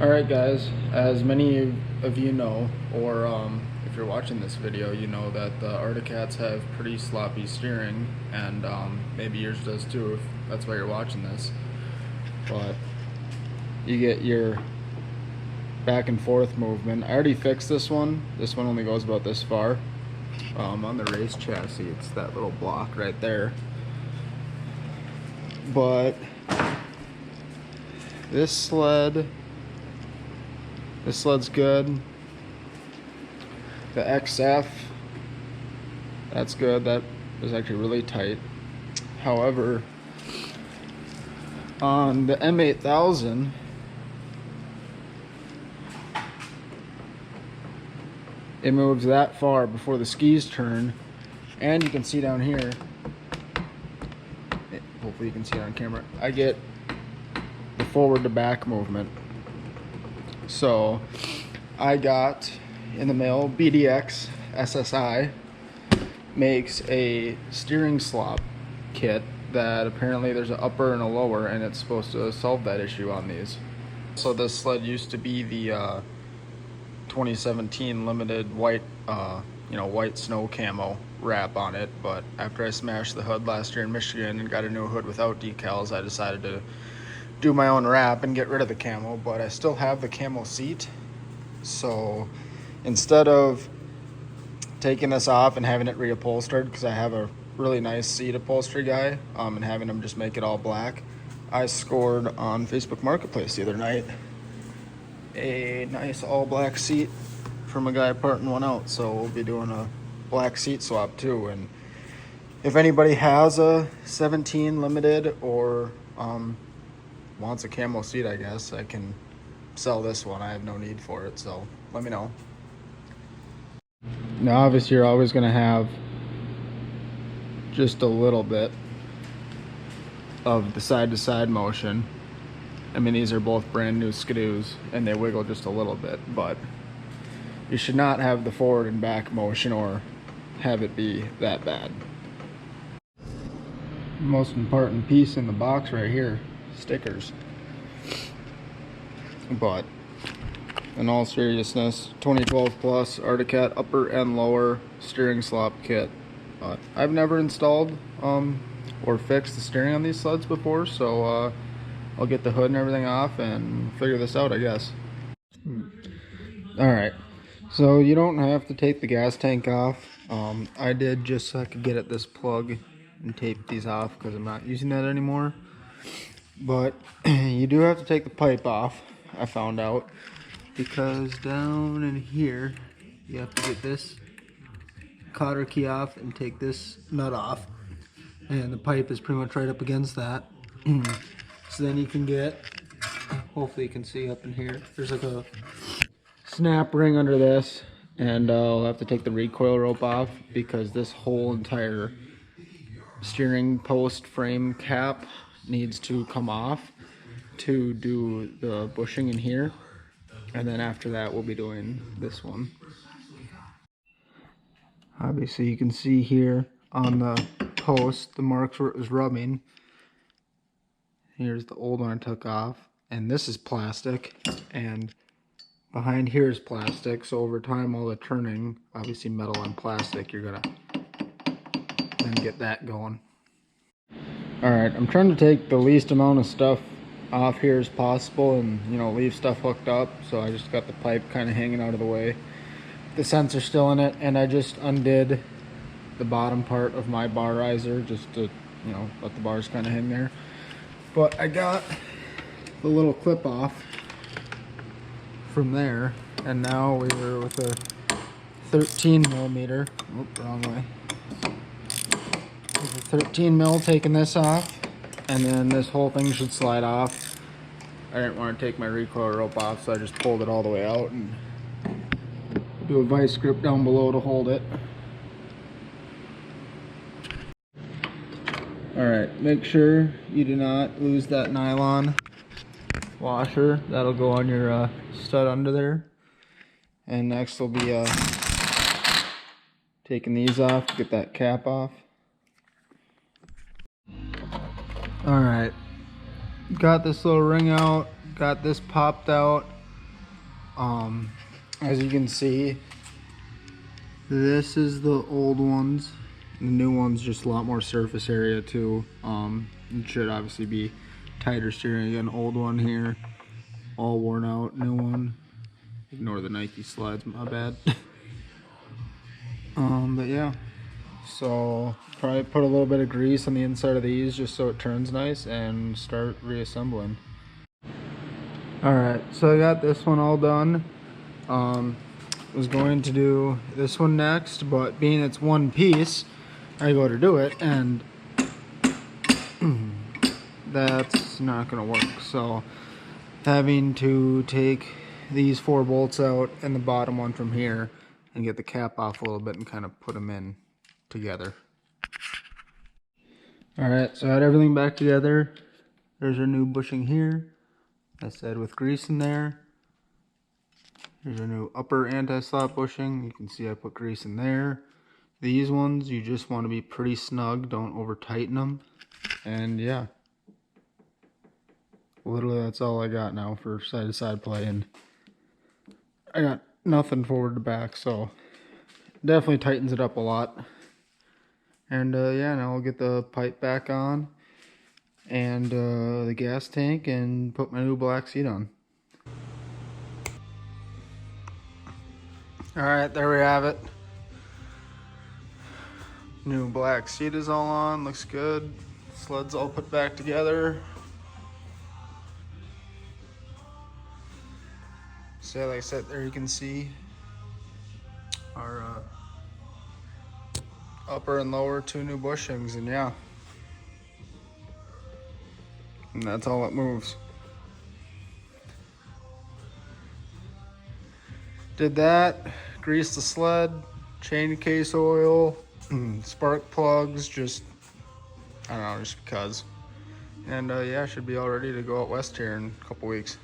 Alright guys, as many of you know, or if you're watching this video, you know that the Articats have pretty sloppy steering, and maybe yours does too if that's why you're watching this. But you get your back and forth movement. I already fixed this one. This one only goes about this far. On the race chassis, it's that little block right there. But this sled's good. The XF, that's good. That is actually really tight. However, on the M8000, it moves that far before the skis turn, and you can see down here, hopefully you can see it on camera, I get the forward to back movement. So I got in the mail, BDX SSI makes a steering slop kit that apparently there's an upper and a lower, and it's supposed to solve that issue on these. So this sled used to be the 2017 limited white white snow camo wrap on it, but after I smashed the hood last year in Michigan and got a new hood without decals, I decided to do my own wrap and get rid of the camo. But I still have the camo seat, so instead of taking this off and having it reupholstered, because I have a really nice seat upholstery guy, and having him just make it all black, I scored on Facebook Marketplace the other night a nice all black seat from a guy parting one out, so we'll be doing a black seat swap too. And if anybody has a 17 limited or wants a camo seat, I guess I can sell this one. I have no need for it, so let me know. Now obviously you're always going to have just a little bit of the side to side motion. I mean, these are both brand new skidoos and they wiggle just a little bit, but you should not have the forward and back motion or have it be that bad. Most important piece in the box right here, stickers. But in all seriousness, 2012 plus Articat upper and lower steering slop kit. But I've never installed or fixed the steering on these sleds before, so I'll get the hood and everything off and figure this out, I guess. Alright, so you don't have to take the gas tank off. I did just so I could get at this plug and tape these off because I'm not using that anymore. But you do have to take the pipe off, I found out, because down in here you have to get this cotter key off and take this nut off, and the pipe is pretty much right up against that. So then you can get, hopefully you can see up in here, there's like a snap ring under this, and I'll have to take the recoil rope off because this whole entire steering post frame cap needs to come off to do the bushing in here, and then after that we'll be doing this one. Obviously you can see here on the post the marks where it was rubbing. Here's the old one I took off, and this is plastic, and behind here is plastic, so over time all the turning, obviously metal on plastic, you're gonna then get that going. Alright, I'm trying to take the least amount of stuff off here as possible and, you know, leave stuff hooked up, so I just got the pipe kind of hanging out of the way. The sensor still in it, and I just undid the bottom part of my bar riser just to, you know, let the bars kind of hang there. But I got the little clip off from there, and now we were with a 13 millimeter, wrong way, with a 13 mil, taking this off, and then this whole thing should slide off. I didn't want to take my recoil rope off, so I just pulled it all the way out and do a vice grip down below to hold it. Alright, make sure you do not lose that nylon washer. That'll go on your stud under there. And next will be taking these off to get that cap off. Alright, got this little ring out, got this popped out. As you can see, this is the old ones. The new one's just a lot more surface area too. It should obviously be tighter steering. Again, old one here, all worn out. New one, ignore the Nike slides, my bad. But yeah, so probably put a little bit of grease on the inside of these just so it turns nice and start reassembling. Alright, so I got this one all done. Was going to do this one next, but being it's one piece, I go to do it and that's not gonna work. So having to take these 4 bolts out and the bottom one from here and get the cap off a little bit and kind of put them in together. Alright, so I had everything back together. There's our new bushing here. I said with grease in there. Here's our new upper anti-slop bushing. You can see I put grease in there. These ones, you just want to be pretty snug. Don't over tighten them. And yeah. Literally that's all I got now for side to side play. And I got nothing forward to back, so definitely tightens it up a lot. And yeah, now I'll get the pipe back on and the gas tank and put my new black seat on. Alright, there we have it. New black seat is all on, looks good. Sled's all put back together. So like I said, there you can see our upper and lower 2 new bushings, and yeah. And that's all that moves. Did that, greased the sled, chain case oil, spark plugs, just, I don't know, just because. And yeah, should be all ready to go out west here in a couple weeks.